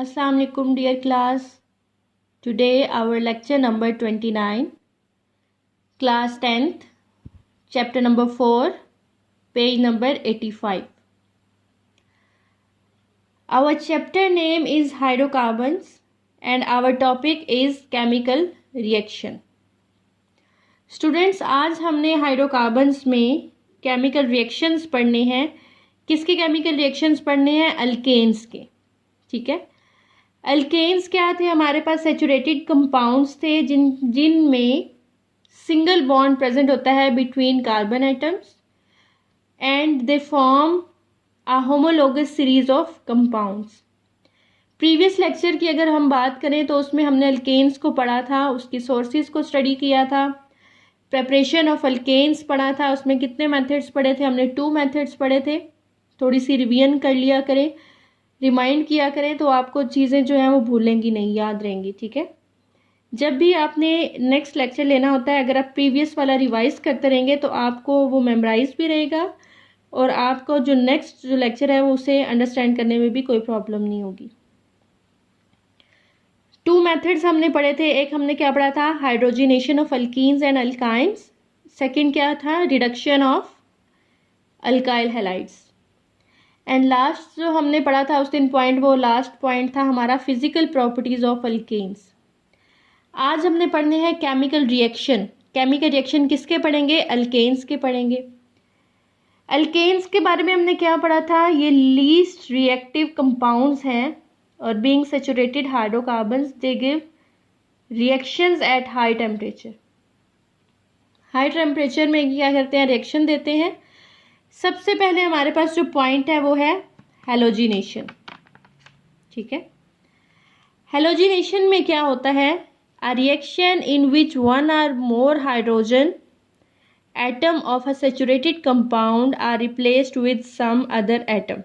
Assalamu alaikum dear class. Today our lecture number 29, class 10th, chapter number 4, page number 85. Our chapter name is hydrocarbons and our topic is chemical reaction. Students, आज हमने hydrocarbons में chemical reactions पढ़ने हैं. किसके chemical reactions पढ़ने हैं? Alkanes के. ठीक है. अल्केन्स क्या थे? हमारे पास सेचुरेटेड कंपाउंड्स थे जिनमें सिंगल बॉन्ड प्रेजेंट होता है between carbon atoms and they form a homologous series of compounds. Previous lecture की अगर हम बात करें तो उसमें हमने अल्केन्स को पढ़ा था, उसकी सोर्सेज को स्टडी किया था, प्रेपरेशन ऑफ अल्केन्स पढ़ा था. उसमें कितने मेथड्स पढ़े थे? हमने 2 मेथड्स पढ़े थे. थोड़ी सी रिवीजन कर लिया करें, रिमाइंड किया करें तो आपको चीज़ें जो हैं वो भूलेंगी नहीं, याद रहेंगी. ठीक है. जब भी आपने नेक्स्ट लेक्चर लेना होता है, अगर आप प्रीवियस वाला रिवाइज करते रहेंगे तो आपको वो मेमोराइज भी रहेगा और आपको जो नेक्स्ट जो लेक्चर है वो उसे अंडरस्टैंड करने में भी कोई प्रॉब्लम नहीं होगी. 2 मेथड्स हमने पढ़े थे. एक हमने क्या पढ़ा था? Hydrogenation of alkenes and alkynes. Second क्या था? Reduction of alkyl halides. And last जो हमने पढ़ा था उस दिन पॉइंट, वो लास्ट पॉइंट था हमारा फिजिकल प्रॉपर्टीज ऑफ अल्केन्स. आज हमने पढ़ने हैं केमिकल रिएक्शन. केमिकल रिएक्शन किसके पढ़ेंगे? अल्केन्स के पढ़ेंगे. अल्केन्स के बारे में हमने क्या पढ़ा था? ये लीस्ट रिएक्टिव कंपाउंड्स हैं और being saturated hydrocarbons they give reactions at high temperature. High temperature में क्या करते हैं? रिएक्शन देते हैं. सबसे पहले हमारे पास जो पॉइंट है वो है हैलोजिनेशन. ठीक है. हैलोजिनेशन में क्या होता है? A reaction in which one or more hydrogen atom of a saturated compound are replaced with some other atom.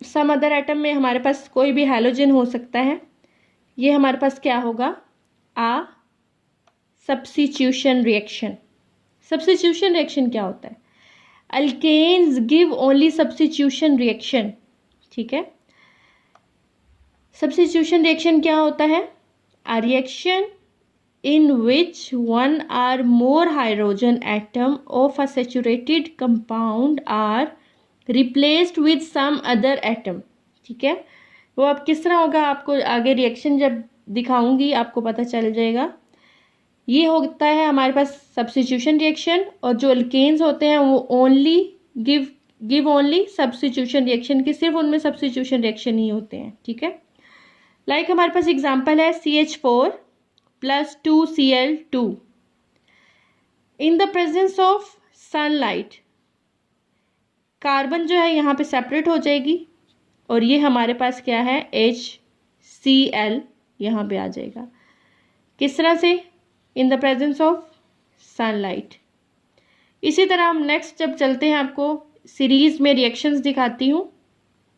some other atom में हमारे पास कोई भी हैलोजन हो सकता है. ये हमारे पास क्या होगा? A substitution reaction. Substitution reaction क्या होता है? Alkanes give only substitution reaction. ठीक है. सब्स्टिट्यूशन रिएक्शन क्या होता है? A reaction in which one or more hydrogen atom of a saturated compound are replaced with some other atom. ठीक है. वो अब किस तरह होगा आपको आगे रिएक्शन जब दिखाऊंगी आपको पता चल जाएगा. ये होता है हमारे पास सब्स्टिट्यूशन रिएक्शन, और जो अल्केन्स होते हैं वो only give only substitution reaction, की सिर्फ उनमें सब्स्टिट्यूशन रिएक्शन ही होते हैं. ठीक है. लाइक हमारे पास एग्जांपल है CH4 + 2Cl2 in the presence of sunlight. Carbon जो है यहाँ पे सेपरेट हो जाएगी और ये हमारे पास क्या है? HCl यहाँ पे आ जाएगा. किस तरह से? इन द प्रेजेंस ऑफ सनलाइट. इसी तरह हम नेक्स्ट जब चलते हैं आपको सीरीज में रिएक्शंस दिखाती हूँ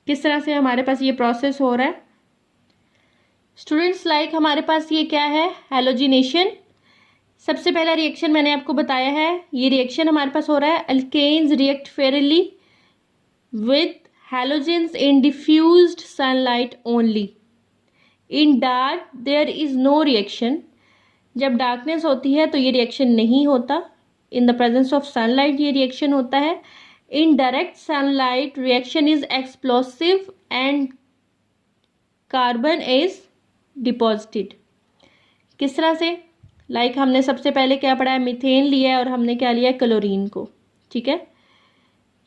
किस तरह से हमारे पास ये प्रोसेस हो रहा है. स्टूडेंट्स, लाइक हमारे पास ये क्या है? हैलोजिनेशन. सबसे पहला रिएक्शन मैंने आपको बताया है. ये रिएक्शन हमारे पास हो रहा है alkanes react fairly with halogens in diffused sunlight only. In dark there is no reaction. जब डार्कनेस होती है तो ये रिएक्शन नहीं होता. In the presence of sunlight ये रिएक्शन होता है. In direct sunlight reaction is explosive and carbon is deposited. किस तरह से? लाइक हमने सबसे पहले क्या पढ़ा है? मीथेन लिया है और हमने क्या लिया है? क्लोरीन को. ठीक है.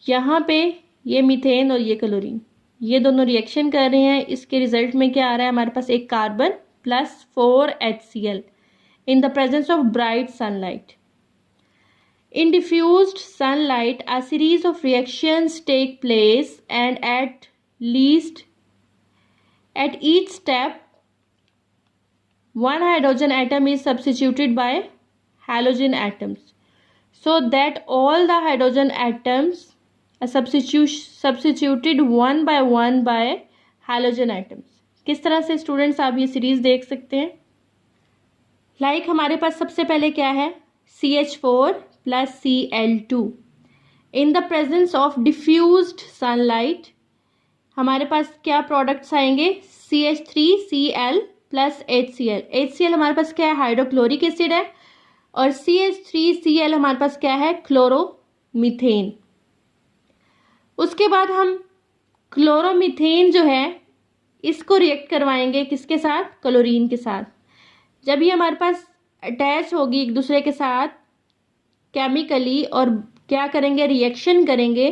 यहाँ पे ये मीथेन और ये क्लोरीन, ये दोनों रिएक्शन कर रहे हैं. इसके रिजल्ट में क्या आ रहा है हमारे पास? एक carbon + 4 HCl in the presence of bright sunlight. In diffused sunlight, a series of reactions take place, and at each step, one hydrogen atom is substituted by halogen atoms, so that all the hydrogen atoms are substituted one by one by halogen atoms. किस तरह से students आप ये series देख सकते हैं? Like हमारे पास सबसे पहले क्या है? CH4 + Cl2 in the presence of diffused sunlight हमारे पास क्या प्रोडक्ट्स आएंगे, CH3Cl प्लस HCl। HCl हमारे पास क्या है, हाइड्रोक्लोरिक एसिड है, और CH3Cl हमारे पास क्या है, क्लोरोमीथेन। उसके बाद हम क्लोरोमीथेन जो है इसको रिएक्ट करवाएंगे किसके साथ, क्लोरीन के साथ। जब ये हमारे पास अटैच होगी एक दूसरे के साथ केमिकली और क्या करेंगे, रिएक्शन करेंगे,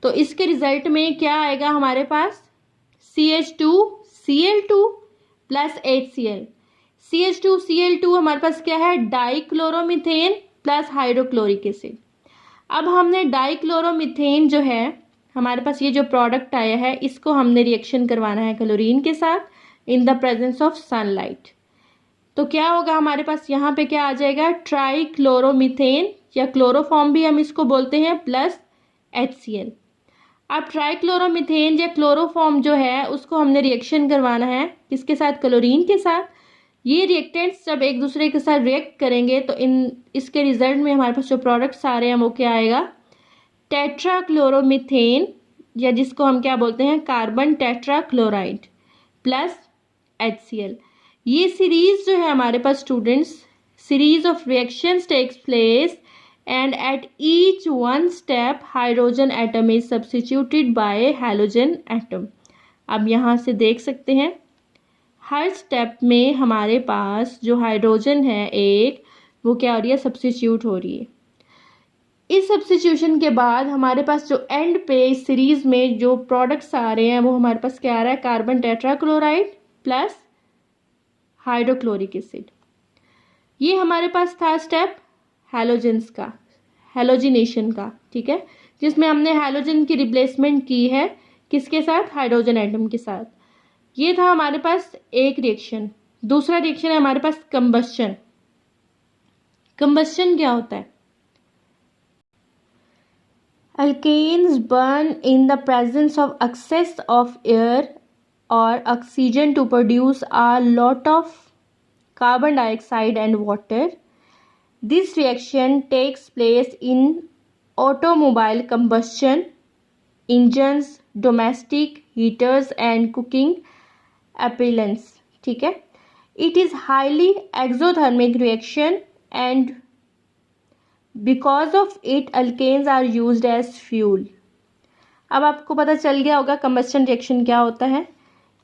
तो इसके रिजल्ट में क्या आएगा हमारे पास, CH2Cl2 प्लस HCl। CH2Cl2 हमारे पास क्या है, डाइक्लोरोमीथेन प्लस हाइड्रोक्लोरिक एसिड। अब हमने डाइक्लोरोमीथेन जो है हमारे पास ये जो प्रोडक्ट आया है इसको हमने रिएक्शन करवाना है क्लोरीन के साथ इन द प्रेजेंस ऑफ सनलाइट। तो क्या होगा हमारे पास, यहाँ पे क्या आ जाएगा, ट्राइक्लोरोमीथेन या क्लोरोफॉर्म भी हम इसको बोलते हैं, प्लस HCl। अब ट्राइक्लोरोमीथेन या क्लोरोफॉर्म जो है उसको हमने रिएक्शन करवाना है किसके साथ, क्लोरीन के साथ। ये रिएक्टेंट्स जब एक दूसरे के साथ रिएक्ट करेंगे तो इसके रिजल्ट में हमारे पास जो प्रोडक्ट्स आ रहे हैं वो क्या आएगा, टेट्राक्लोरोमीथेन, या जिसको हम क्या बोलते हैं, कार्बन टेट्राक्लोराइड प्लस HCl। ये सीरीज जो है हमारे पास students, series of reactions takes place and at each one step hydrogen atom is substituted by halogen atom। अब यहाँ से देख सकते हैं हर स्टेप में हमारे पास जो हाइड्रोजन है एक, वो क्या हो रही है, सब्स्टिट्यूट हो रही है। इस सब्स्टिट्यूशन के बाद हमारे पास जो एंड पे इस सीरीज में जो प्रोडक्ट्स आ रहे हैं वो हमारे पास क्या आ रहा है, carbon tetrachloride plus hydrochloric acid. ये हमारे पास था स्टेप हैलोजेंस का, हैलोजिनेशन का, ठीक है, जिसमें हमने हैलोजन की रिप्लेसमेंट की है किसके साथ, हाइड्रोजन एटम के साथ। ये था हमारे पास एक रिएक्शन। दूसरा रिएक्शन है हमारे पास कंबस्शन। कंबस्शन क्या होता है, alkanes burn in the presence of excess of air और oxygen to produce a lot of carbon dioxide and water. This reaction takes place in automobile combustion engines, domestic heaters and cooking appliances, ठीक है। It is highly exothermic reaction and because of it alkanes are used as fuel। अब आपको पता चल गया होगा combustion reaction क्या होता है।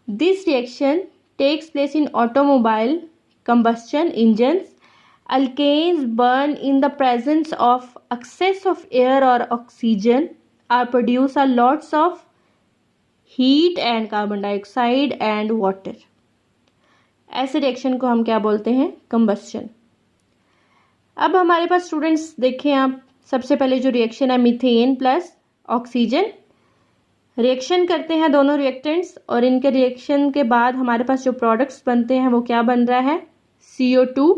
This reaction takes place in automobile combustion engines। Alkanes burn in the presence of excess of air or oxygen or produce a lots of heat and carbon dioxide and water। ऐसे reaction को हम क्या बोलते हैं, combustion. अब हमारे पास students देखें आप, सबसे पहले जो रिएक्शन है मीथेन प्लस ऑक्सीजन, रिएक्शन करते हैं दोनों रिएक्टेंट्स और इनके रिएक्शन के बाद हमारे पास जो प्रोडक्ट्स बनते हैं वो क्या बन रहा है, CO2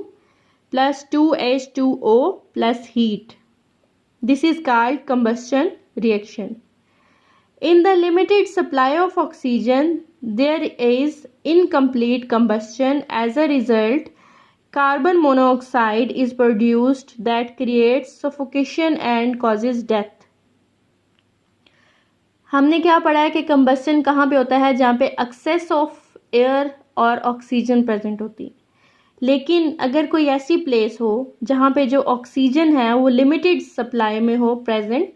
plus 2H2O plus heat। This is called combustion reaction। In the limited supply of oxygen, there is incomplete combustion। As a result, carbon monoxide is produced that creates suffocation and causes death। हमने क्या पढ़ा है कि combustion कहाँ पे होता है, जहाँ पे excess of air और ऑक्सीजन प्रेजेंट होती है। लेकिन अगर कोई ऐसी प्लेस हो जहाँ पे जो ऑक्सीजन है वो लिमिटेड सप्लाई में हो प्रेजेंट,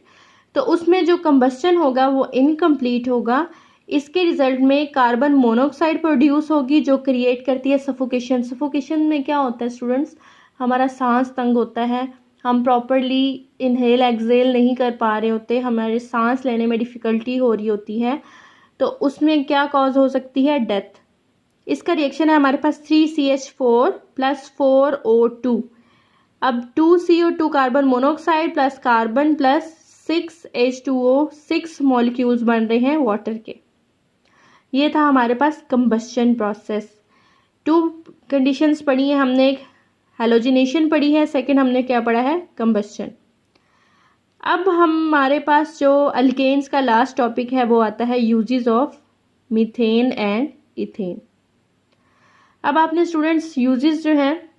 तो उसमें जो कंबस्शन होगा वो इनकम्प्लीट होगा। इसके रिजल्ट में कार्बन मोनोऑक्साइड प्रोड्यूस होगी जो क्रिएट करती है सफोकेशन। सफोकेशन में क्या होता है स्टूडेंट्स, हमारा सांस तंग होता है, हम प्रॉपरली इनहेल एक्सहेल नहीं कर पा रहे होते, हमारे सांस लेने में डिफ़िकल्टी हो रही होती है, तो उसमें क्या कॉज हो सकती है, डेथ। इसका रिएक्शन है हमारे पास 3CH4 प्लस 4O2। अब 2CO2 carbon monoxide plus carbon plus 6H2O 6 molecules बन रहे हैं वाटर के। ये था हमारे पास कंबस्शन प्रोसेस। 2 कंडीशंस पढ़ी है हमने, एक हैलोजिनेशन पढ़ी है, सेकंड हमने क्या पढ़ा है, कंबस्शन। अब हमारे पास जो अल्केन्स का लास्ट टॉपिक है वो आता है uses of methane and ethane. अब आपने स्टूडेंट्स यूजेस जो हैं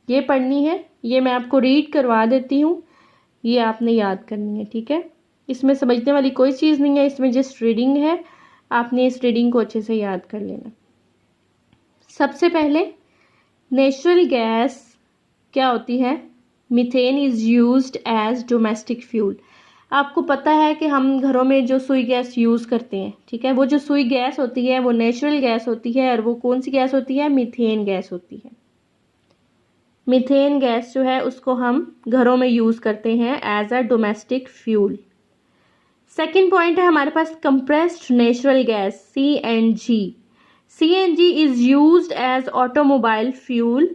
ये पढ़नी है, ये मैं आपको रीड करवा देती हूँ, ये आपने याद करनी है, ठीक है। इसमें समझने वाली कोई चीज़ नहीं है, इसमें जस्ट रीडिंग है। आपने इस रीडिंग को अच्छे से याद कर लेना। सबसे पहले नेचुरल गैस क्या होती है? Methane is used as domestic fuel. आपको पता है कि हम घरों में जो सुई गैस यूज़ करते हैं, ठीक है, वो जो सुई गैस होती है वो नेचुरल गैस होती है, और वो कौन सी गैस होती है? मीथेन गैस होती है। मीथेन गैस जो है उसको हम घरों में यूज़ करते हैं as a domestic fuel. Second point है हमारे पास compressed natural gas CNG। CNG is used as automobile fuel.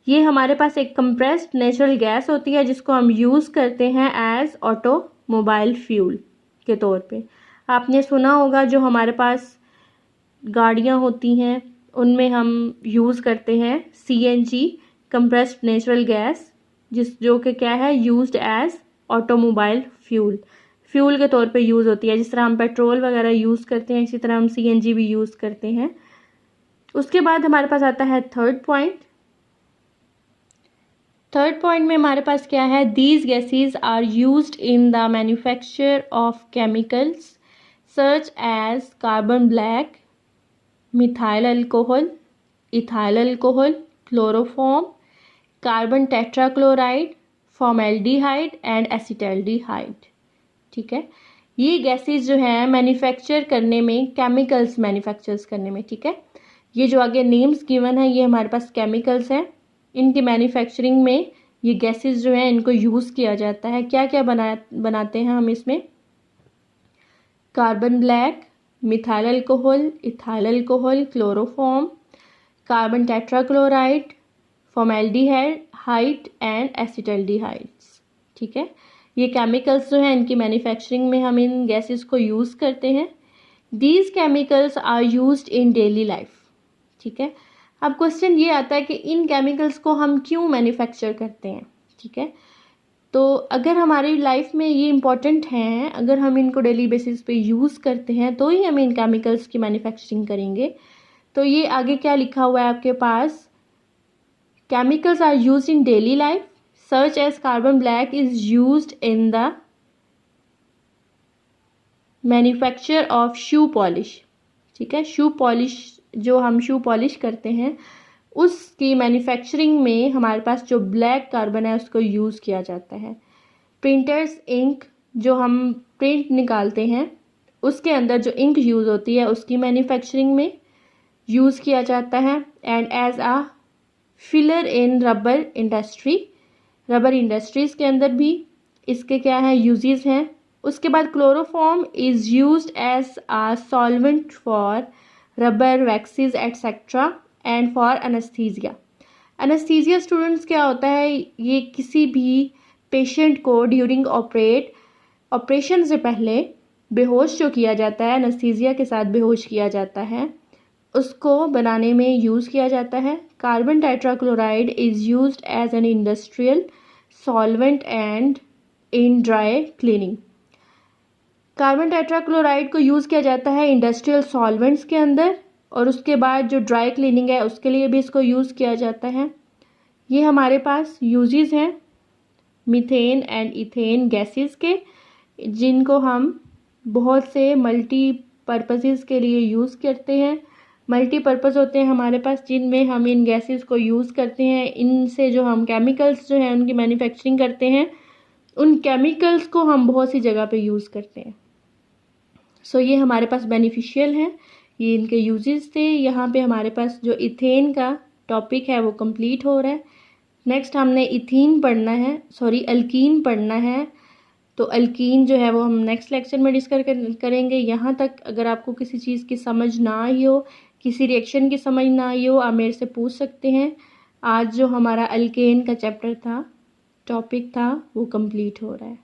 ये हमारे पास एक कंप्रेस्ड नेचुरल गैस होती है जिसको हम यूज़ करते हैं एज ऑटोमोबाइल फ्यूल के तौर पे। आपने सुना होगा जो हमारे पास गाड़ियाँ होती हैं उनमें हम यूज़ करते हैं CNG कंप्रेस्ड नेचुरल गैस, जो कि क्या है? यूज्ड एज ऑटोमोबाइल फ्यूल के तौर पे यूज़ होती है। जिस तरह हम पेट्रोल वगैरह यूज़ करते हैं इसी तरह हम CNG भी यूज़ करते हैं। उसके बाद हमारे पास आता है थर्ड पॉइंट में हमारे पास क्या है? These gases are used in the manufacture of chemicals such as carbon black, methyl alcohol, ethyl alcohol, chloroform, carbon tetrachloride, formaldehyde and acetaldehyde. ठीक है, ये गैसेज जो है मैन्युफैक्चर करने में, केमिकल्स मैन्युफैक्चर्स करने में, ठीक है, ये जो आगे नेम्स गिवन है ये हमारे पास केमिकल्स हैं। इनकी मैन्युफैक्चरिंग में ये गैसेस जो हैं इनको यूज़ किया जाता है। क्या क्या बनाते हैं हम इसमें? Carbon black, methyl alcohol, ethyl alcohol, chloroform, carbon tetrachloride, formaldehyde and acetaldehydes. ठीक है, ये केमिकल्स जो हैं इनकी मैन्युफैक्चरिंग में हम इन गैसेस को यूज़ करते हैं। These chemicals are used in daily life. ठीक है, अब क्वेश्चन ये आता है कि इन केमिकल्स को हम क्यों मैन्युफैक्चर करते हैं? ठीक है, तो अगर हमारी लाइफ में ये इम्पॉर्टेंट हैं, अगर हम इनको डेली बेसिस पे यूज़ करते हैं तो ही हम इन केमिकल्स की मैन्युफैक्चरिंग करेंगे। तो ये आगे क्या लिखा हुआ है आपके पास? Chemicals are used in daily life such as carbon black is used in the manufacture of shoe polish. ठीक है, शू पॉलिश, जो हम शू पॉलिश करते हैं उसकी मैन्युफैक्चरिंग में हमारे पास जो ब्लैक कार्बन है उसको यूज़ किया जाता है। प्रिंटर्स इंक, जो हम प्रिंट निकालते हैं उसके अंदर जो इंक यूज़ होती है उसकी मैन्युफैक्चरिंग में यूज़ किया जाता है। And as a filler in rubber industries के अंदर भी इसके क्या है? यूजेस हैं। उसके बाद chloroform is used as a solvent for rubber waxes etcetera and for anaesthesia. Anaesthesia students क्या होता है? ये किसी भी पेशेंट को ड्यूरिंग ऑपरेशन से पहले बेहोश जो किया जाता है, एनेस्थीसिया के साथ बेहोश किया जाता है, उसको बनाने में यूज़ किया जाता है। Carbon tetrachloride is used as an industrial solvent and in dry cleaning. Carbon tetrachloride को यूज़ किया जाता है इंडस्ट्रियल सॉल्वेंट्स के अंदर, और उसके बाद जो ड्राई क्लीनिंग है उसके लिए भी इसको यूज़ किया जाता है। ये हमारे पास यूजेस हैं मीथेन एंड इथेन गैसेस के, जिनको हम बहुत से मल्टीपर्पसेस के लिए यूज़ करते हैं। मल्टीपर्पज़ होते हैं हमारे पास जिनमें हम इन गैसेस को यूज़ करते हैं। इनसे जो हम केमिकल्स जो हैं उनकी मैन्युफैक्चरिंग करते हैं, उन केमिकल्स को हम बहुत सी जगह पे यूज़ करते हैं। सो ये हमारे पास बेनिफिशियल हैं, ये इनके यूजेस थे। यहाँ पे हमारे पास जो इथेन का टॉपिक है वो कंप्लीट हो रहा है। नेक्स्ट हमने इथीन पढ़ना है, अल्कीन पढ़ना है। तो अल्कीन जो है वो हम नेक्स्ट लेक्चर में डिस्कस करेंगे। यहाँ तक अगर आपको किसी चीज़ की समझ ना आई हो, किसी रिएक्शन की समझ ना आई हो, आप मेरे से पूछ सकते हैं। आज जो हमारा अल्केन का चैप्टर था, टॉपिक था, वो कंप्लीट हो रहा है।